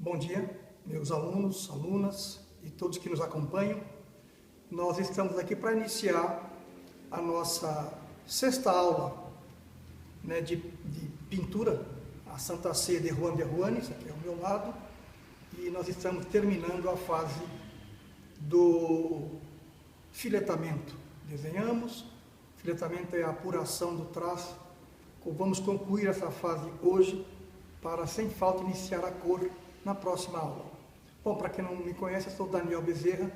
Bom dia, meus alunos, alunas e todos que nos acompanham. Nós estamos aqui para iniciar a nossa sexta aula de pintura, a Santa Ceia de Juan de Juanes, aqui ao meu lado, e nós estamos terminando a fase do filetamento. Desenhamos, filetamento é a apuração do traço. Vamos concluir essa fase hoje para, sem falta, iniciar a cor na próxima aula. Bom, para quem não me conhece, eu sou Daniel Bezerra,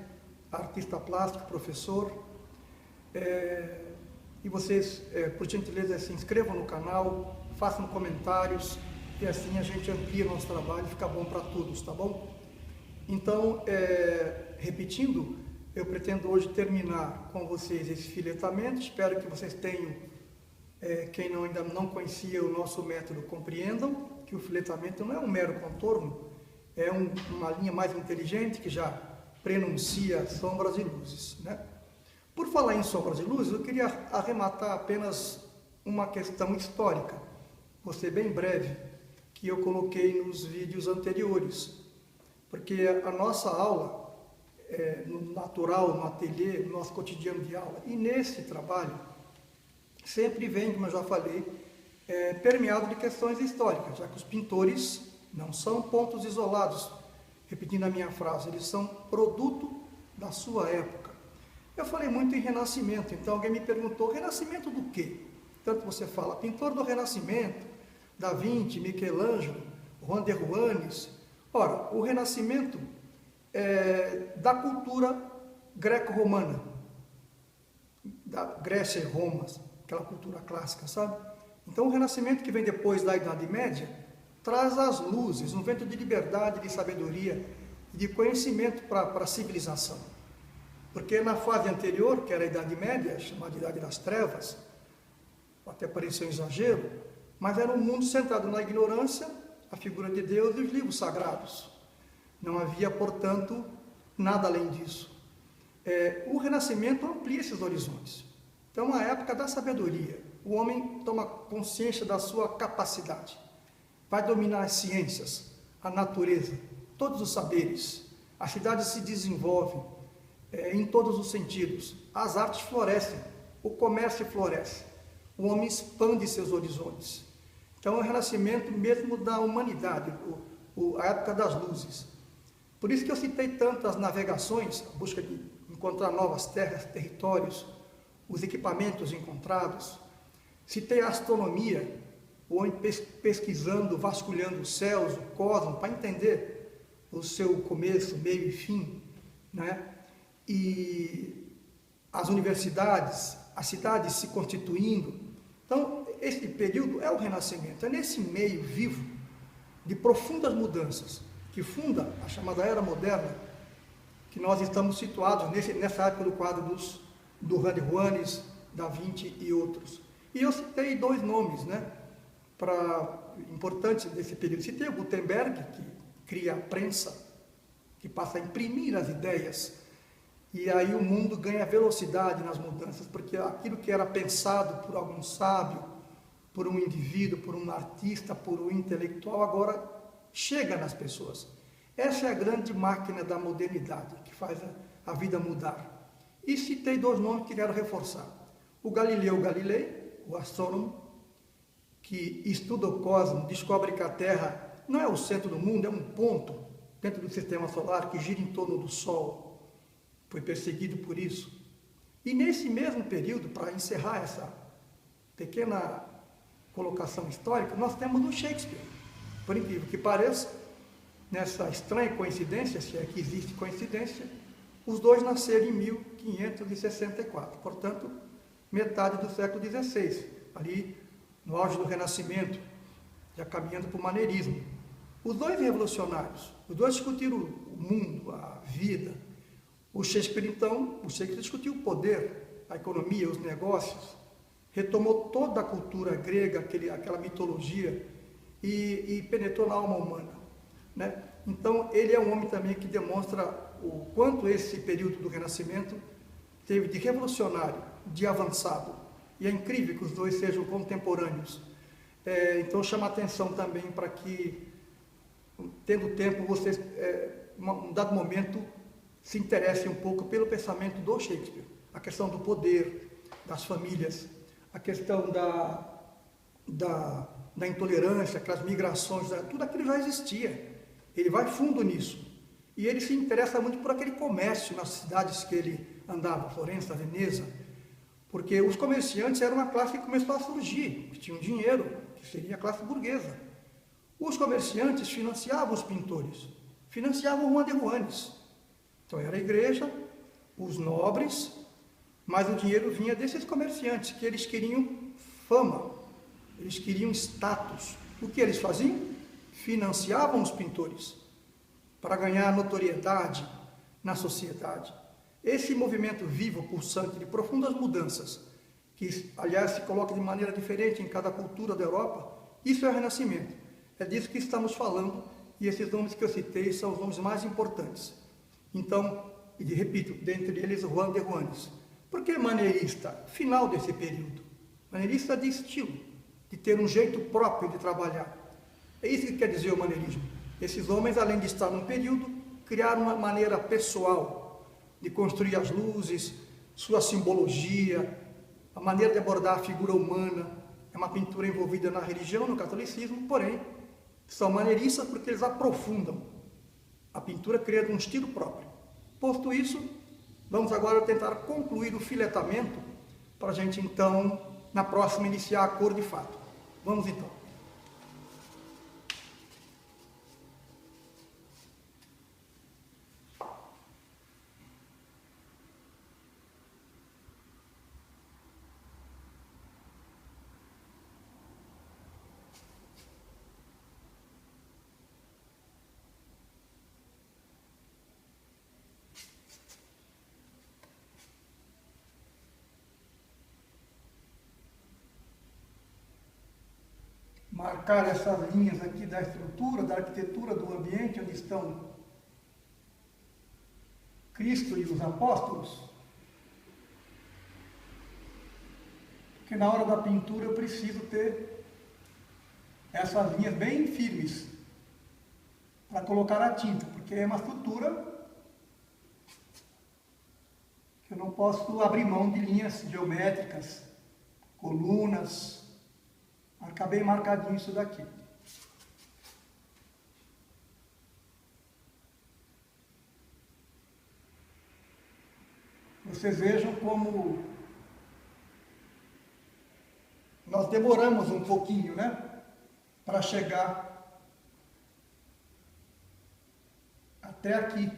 artista plástico, professor. E vocês, por gentileza, se inscrevam no canal, façam comentários, e assim a gente amplia nosso trabalho e fica bom para todos, tá bom? Então, repetindo, eu pretendo hoje terminar com vocês esse filetamento. Espero que vocês tenham, quem ainda não conhecia o nosso método, compreendam que o filetamento não é um mero contorno, é uma linha mais inteligente que já prenuncia sombras e luzes, né? Por falar em sombras e luzes, eu queria arrematar apenas uma questão histórica, vou ser bem breve, que eu coloquei nos vídeos anteriores, porque a nossa aula, no natural, no ateliê, no nosso cotidiano de aula, e nesse trabalho, sempre vem, como eu já falei, permeado de questões históricas, já que os pintores não são pontos isolados, repetindo a minha frase, eles são produto da sua época. Eu falei muito em Renascimento, então alguém me perguntou, Renascimento do quê? Tanto você fala, pintor do Renascimento, Da Vinci, Michelangelo, Juan de Juanes. Ora, o Renascimento é da cultura greco-romana, da Grécia e Roma, aquela cultura clássica, sabe? Então o Renascimento, que vem depois da Idade Média, traz as luzes, um vento de liberdade, de sabedoria e de conhecimento para a civilização. Porque na fase anterior, que era a Idade Média, chamada Idade das Trevas, até parecia um exagero, mas era um mundo centrado na ignorância, a figura de Deus e os livros sagrados. Não havia, portanto, nada além disso. O Renascimento amplia esses horizontes. Então, é a época da sabedoria. O homem toma consciência da sua capacidade. Vai dominar as ciências, a natureza, todos os saberes. As cidades se desenvolvem em todos os sentidos. As artes florescem, o comércio floresce. O homem expande seus horizontes. Então, é o renascimento mesmo da humanidade, a época das luzes. Por isso que eu citei tantas navegações, a busca de encontrar novas terras, territórios, os equipamentos encontrados. Citei a astronomia, o homem pesquisando, vasculhando os céus, o cosmos, para entender o seu começo, meio e fim, né? E as universidades, as cidades se constituindo. Então, esse período é o Renascimento, é nesse meio vivo de profundas mudanças, que funda a chamada Era Moderna, que nós estamos situados nessa época do quadro do Juan de Juanes, Da Vinci e outros. E eu citei dois nomes, né, importantes desse período. Citei o Gutenberg, que cria a prensa, que passa a imprimir as ideias, e aí o mundo ganha velocidade nas mudanças, porque aquilo que era pensado por algum sábio, por um indivíduo, por um artista, por um intelectual, agora chega nas pessoas. Essa é a grande máquina da modernidade, que faz a vida mudar. E citei dois nomes que quero reforçar. O Galileu Galilei, o astrônomo, que estuda o cosmos, descobre que a Terra não é o centro do mundo, é um ponto dentro do sistema solar que gira em torno do Sol. Foi perseguido por isso. E nesse mesmo período, para encerrar essa pequena colocação histórica, nós temos o Shakespeare. Por incrível que pareça, nessa estranha coincidência, se é que existe coincidência, os dois nasceram em 1564, portanto, metade do século XVI, ali no auge do Renascimento, já caminhando para o maneirismo. Os dois revolucionários, os dois discutiram o mundo, a vida. O Shakespeare discutiu o poder, a economia, os negócios, retomou toda a cultura grega, aquela mitologia, e penetrou na alma humana, né? Então, ele é um homem também que demonstra o quanto esse período do Renascimento teve de revolucionário, de avançado. E é incrível que os dois sejam contemporâneos. Então, chama atenção também para que tendo tempo, vocês, em um dado momento, se interessem um pouco pelo pensamento do Shakespeare. A questão do poder, das famílias, a questão da intolerância, aquelas migrações, tudo aquilo já existia. Ele vai fundo nisso. E ele se interessa muito por aquele comércio nas cidades que ele andava, Florença, Veneza, porque os comerciantes eram uma classe que começou a surgir, que tinham dinheiro, que seria a classe burguesa. Os comerciantes financiavam os pintores, financiavam Juan de Juanes. Então era a igreja, os nobres, mas o dinheiro vinha desses comerciantes, que eles queriam fama, eles queriam status. O que eles faziam? Financiavam os pintores para ganhar notoriedade na sociedade. Esse movimento vivo, pulsante, de profundas mudanças, que aliás se coloca de maneira diferente em cada cultura da Europa, isso é o Renascimento. É disso que estamos falando, e esses nomes que eu citei são os nomes mais importantes. Então, e repito, dentre eles Juan de Juanes. Por que maneirista? Final desse período. Maneirista de estilo, de ter um jeito próprio de trabalhar. É isso que quer dizer o maneirismo. Esses homens, além de estar num período, criaram uma maneira pessoal de construir as luzes, sua simbologia, a maneira de abordar a figura humana. É uma pintura envolvida na religião, no catolicismo, porém, são maneiristas porque eles aprofundam a pintura, criando um estilo próprio. Posto isso, vamos agora tentar concluir o filetamento para a gente então, na próxima, iniciar a cor de fato. Vamos então. Marcar essas linhas aqui da estrutura, da arquitetura do ambiente onde estão Cristo e os apóstolos, porque na hora da pintura eu preciso ter essas linhas bem firmes para colocar a tinta, porque é uma estrutura que eu não posso abrir mão de linhas geométricas, colunas. Marcar bem marcadinho isso daqui. Vocês vejam como nós demoramos um pouquinho, né? Para chegar até aqui.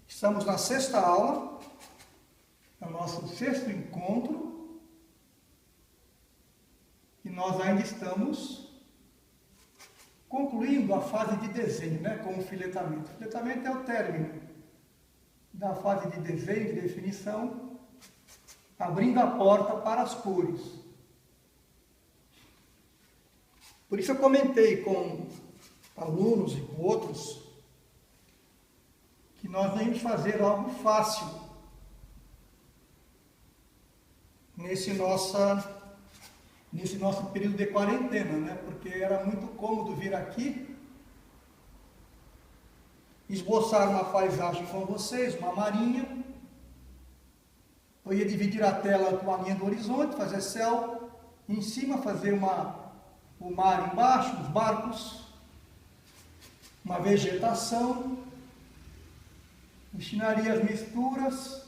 Estamos na 6ª aula, no nosso 6º encontro. E nós ainda estamos concluindo a fase de desenho, né, com o filetamento. O filetamento é o término da fase de desenho, de definição, abrindo a porta para as cores. Por isso eu comentei com alunos e com outros que nós devemos fazer algo fácil nesse nosso período de quarentena, né? Porque era muito cômodo vir aqui, esboçar uma paisagem com vocês, uma marinha. Eu ia dividir a tela com a linha do horizonte, fazer céu, em cima fazer o mar embaixo, os barcos, uma vegetação, ensinaria as misturas,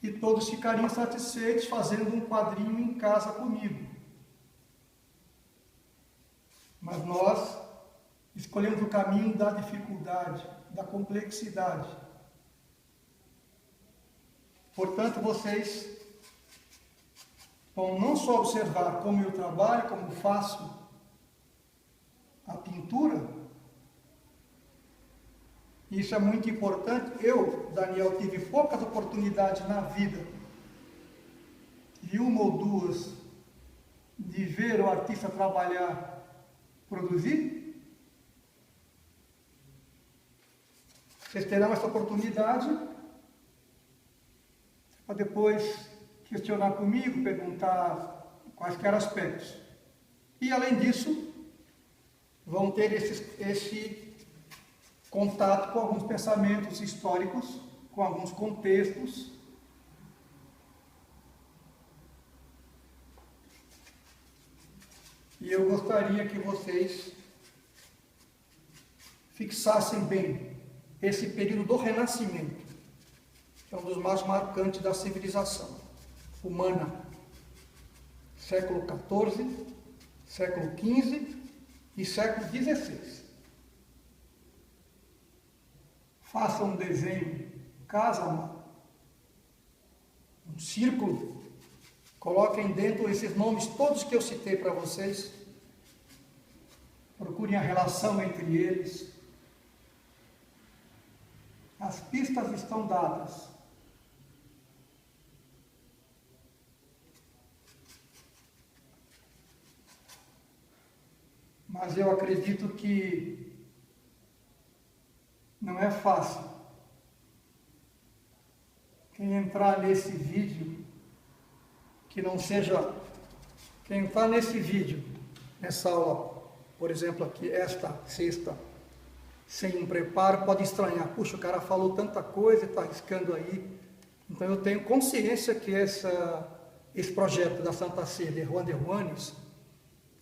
e todos ficariam satisfeitos fazendo um quadrinho em casa comigo. Mas nós escolhemos o caminho da dificuldade, da complexidade. Portanto, vocês vão não só observar como eu trabalho, como faço a pintura. Isso é muito importante. Eu, Daniel, tive poucas oportunidades na vida, e uma ou duas, de ver o artista trabalhar, produzir. Vocês terão essa oportunidade para depois questionar comigo, perguntar quaisquer aspectos. E além disso, vão ter esse contato com alguns pensamentos históricos, com alguns contextos. E eu gostaria que vocês fixassem bem esse período do Renascimento, que é um dos mais marcantes da civilização humana. Século XIV, século XV e século XVI. Façam um desenho, casa, um círculo, coloquem dentro esses nomes todos que eu citei para vocês, procurem a relação entre eles. As pistas estão dadas. Mas eu acredito que não é fácil. Quem entrar nesse vídeo, quem entrar nesse vídeo, nessa aula, por exemplo aqui, esta sexta, sem um preparo, pode estranhar. Puxa, o cara falou tanta coisa, está arriscando aí. Então eu tenho consciência que esse projeto da Santa Ceia de Juan de Juanes,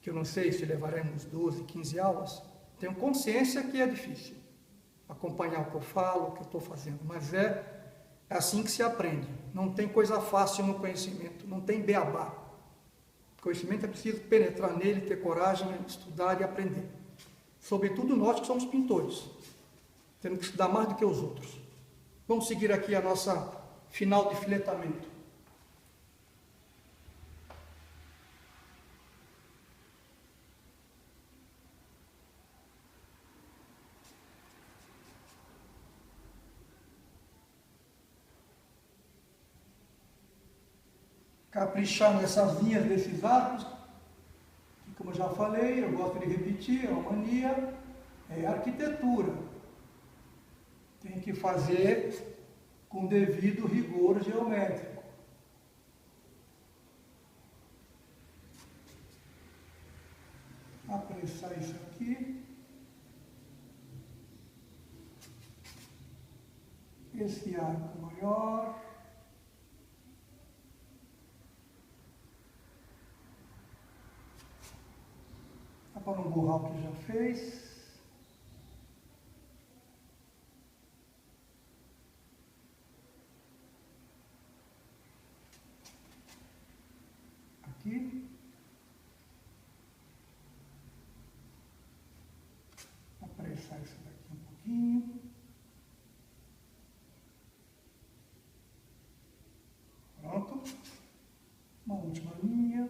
que eu não sei se levaremos 12, 15 aulas, tenho consciência que é difícil acompanhar o que eu falo, o que eu estou fazendo, mas é assim que se aprende. Não tem coisa fácil no conhecimento, não tem beabá. O conhecimento é preciso penetrar nele, ter coragem, estudar e aprender. Sobretudo nós que somos pintores, temos que estudar mais do que os outros. Vamos seguir aqui a nossa final de filetamento. Caprichar nessas linhas desses arcos, que, como eu já falei, eu gosto de repetir, é uma mania, é arquitetura. Tem que fazer com devido rigor geométrico. Apressar isso aqui. Esse arco maior. Para não borrar o que já fez. Aqui. Apressar isso daqui um pouquinho. Pronto. Uma última linha.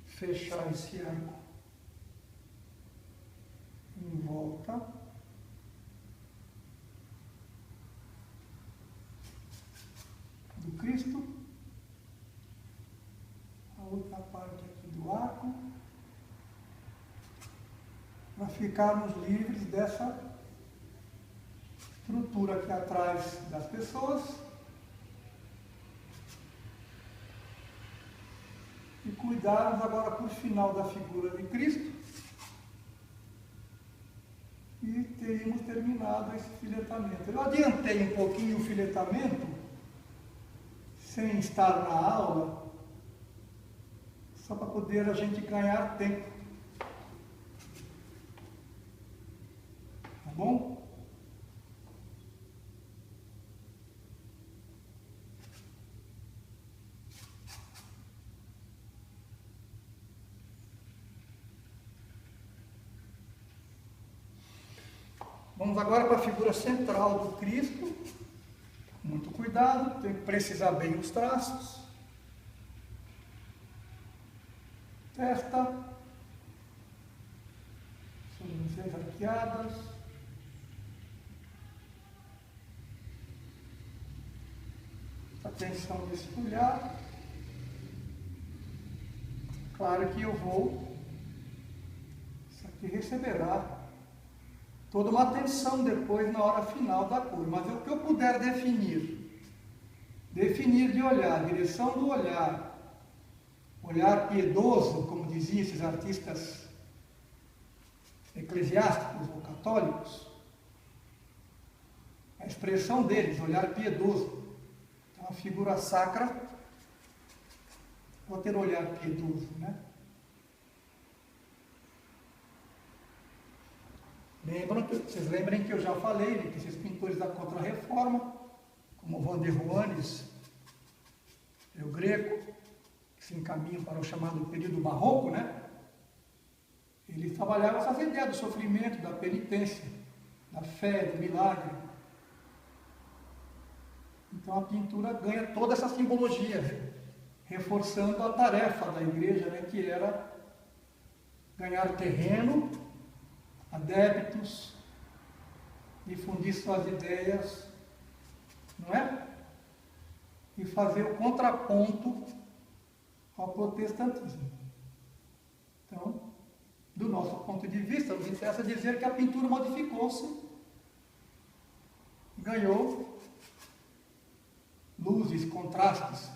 Fechar esse arco em volta do Cristo, a outra parte aqui do arco, para ficarmos livres dessa estrutura aqui atrás das pessoas. E cuidarmos agora por final da figura de Cristo. E teríamos terminado esse filetamento. Eu adiantei um pouquinho o filetamento, sem estar na aula, só para poder a gente ganhar tempo. Tá bom? Vamos agora para a figura central do Cristo. Muito cuidado, tem que precisar bem os traços. Testa. Sobrancelhas arqueadas. Atenção nesse olhar. Claro que eu vou. Isso aqui receberá toda uma atenção depois na hora final da cor, mas o que eu puder definir definir de olhar, direção do olhar, olhar piedoso, como diziam esses artistas eclesiásticos ou católicos, a expressão deles, olhar piedoso. Então, a figura sacra pode ter olhar piedoso, né? Vocês lembrem que eu já falei, né, que esses pintores da Contra-Reforma, como Van der Rohenes e o Greco, que se encaminham para o chamado período barroco, né? Eles trabalhavam essas ideias do sofrimento, da penitência, da fé, do milagre. Então a pintura ganha toda essa simbologia, reforçando a tarefa da igreja, né, que era ganhar terreno, adeptos, difundir suas ideias, não é? E fazer o contraponto ao protestantismo. Então, do nosso ponto de vista, nos interessa dizer que a pintura modificou-se, ganhou luzes, contrastes,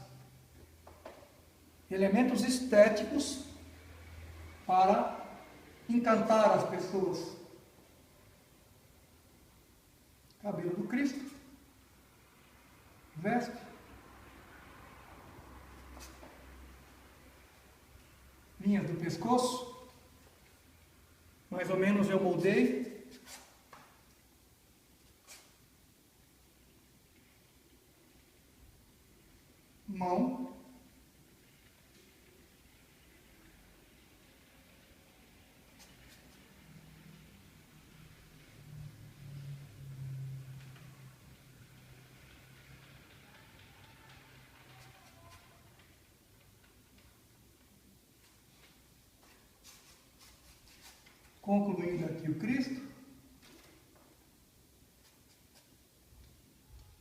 elementos estéticos para encantar as pessoas. Cabelo do Cristo, veste, linhas do pescoço, mais ou menos eu moldei. Mão. Concluindo aqui o Cristo.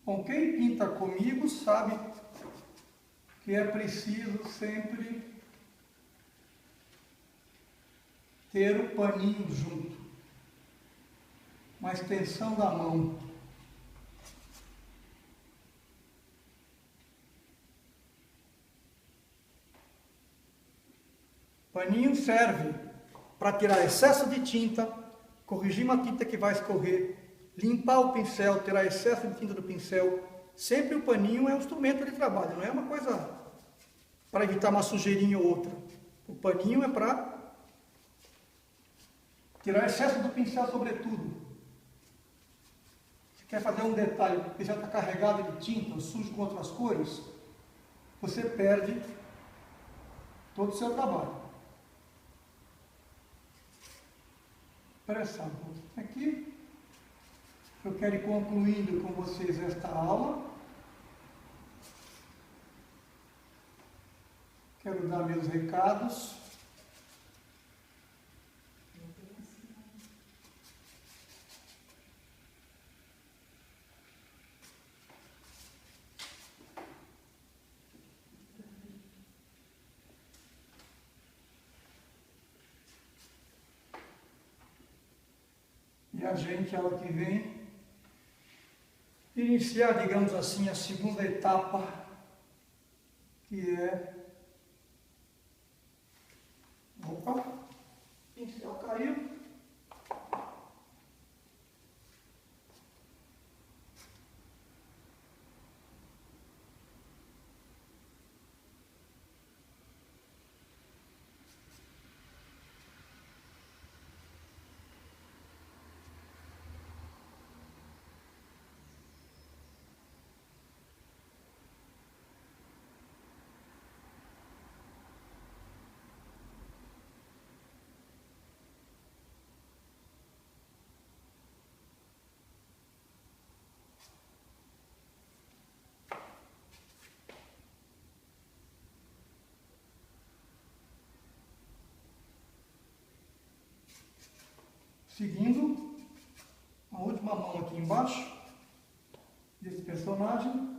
Bom, quem pinta comigo sabe que é preciso sempre ter o paninho junto, uma extensão da mão. Paninho serve para tirar excesso de tinta, corrigir uma tinta que vai escorrer, limpar o pincel, tirar excesso de tinta do pincel. Sempre o paninho é um instrumento de trabalho, não é uma coisa para evitar uma sujeirinha ou outra. O paninho é para tirar excesso do pincel, sobretudo. Se quer fazer um detalhe, o pincel está carregado de tinta, ou sujo com outras cores, você perde todo o seu trabalho. Presta um pouquinho aqui. Eu quero ir concluindo com vocês esta aula. Quero dar meus recados. E a gente, aula que vem, iniciar, digamos assim, a segunda etapa, que é... Opa, o pincel caiu. Seguindo a última mão aqui embaixo desse personagem,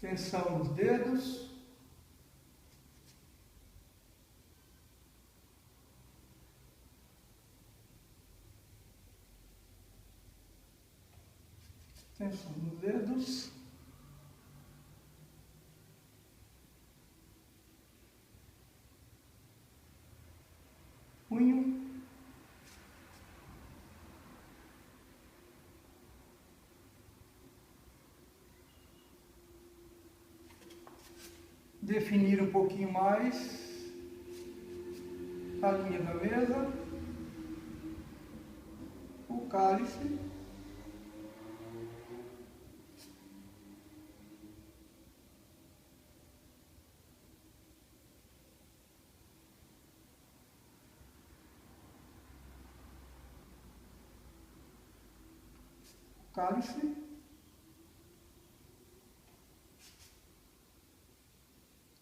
tensão nos dedos, Extensão dos dedos. Punho. Definir um pouquinho mais a linha da mesa, o cálice,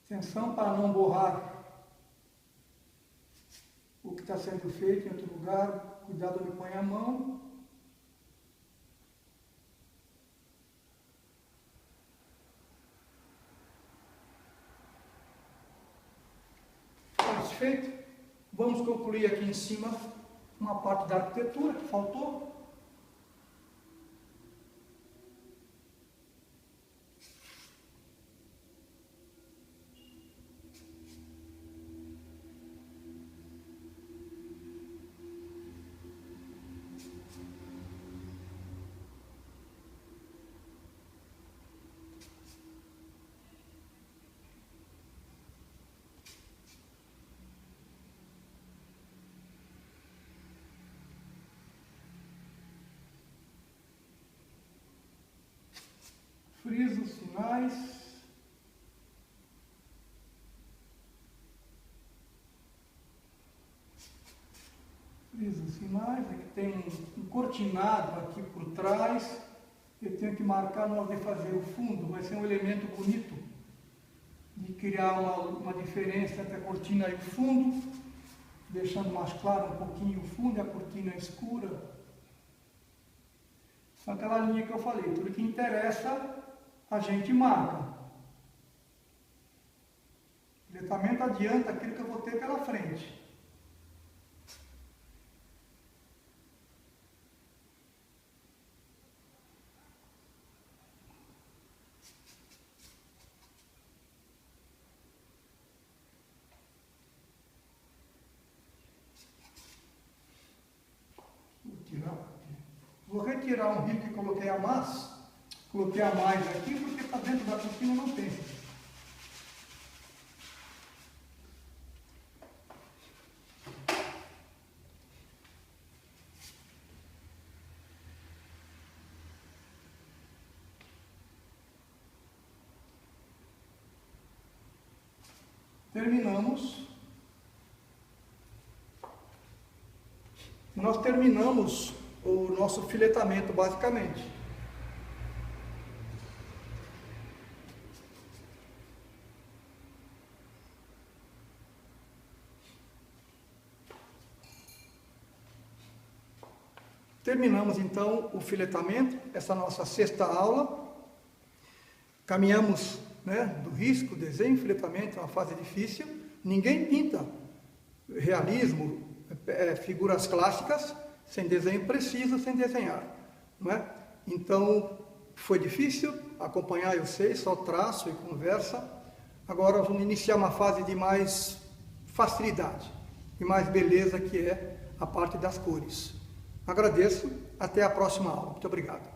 atenção para não borrar o que está sendo feito em outro lugar, cuidado onde põe a mão. Satisfeito? Vamos concluir aqui em cima uma parte da arquitetura que faltou. Friso os sinais. Friso os sinais. Aqui tem um cortinado aqui por trás. Eu tenho que marcar na hora de fazer o fundo. Vai ser um elemento bonito de criar uma diferença entre a cortina e o fundo, deixando mais claro um pouquinho o fundo e a cortina escura. Só aquela linha que eu falei, tudo que interessa a gente marca. O letramento adianta aquilo que eu vou ter pela frente. Vou retirar um rio que coloquei a mais. Coloquei a mais aqui porque está dentro da cortina não tem. Terminamos. Nós terminamos o nosso filetamento basicamente. Terminamos então o filetamento, essa nossa sexta aula. Caminhamos, do risco, desenho, filetamento, é uma fase difícil. Ninguém pinta realismo, figuras clássicas, sem desenho preciso, sem desenhar. Então, foi difícil acompanhar, eu sei, só traço e conversa. Agora vamos iniciar uma fase de mais facilidade e mais beleza, que é a parte das cores. Agradeço, até a próxima aula. Muito obrigado.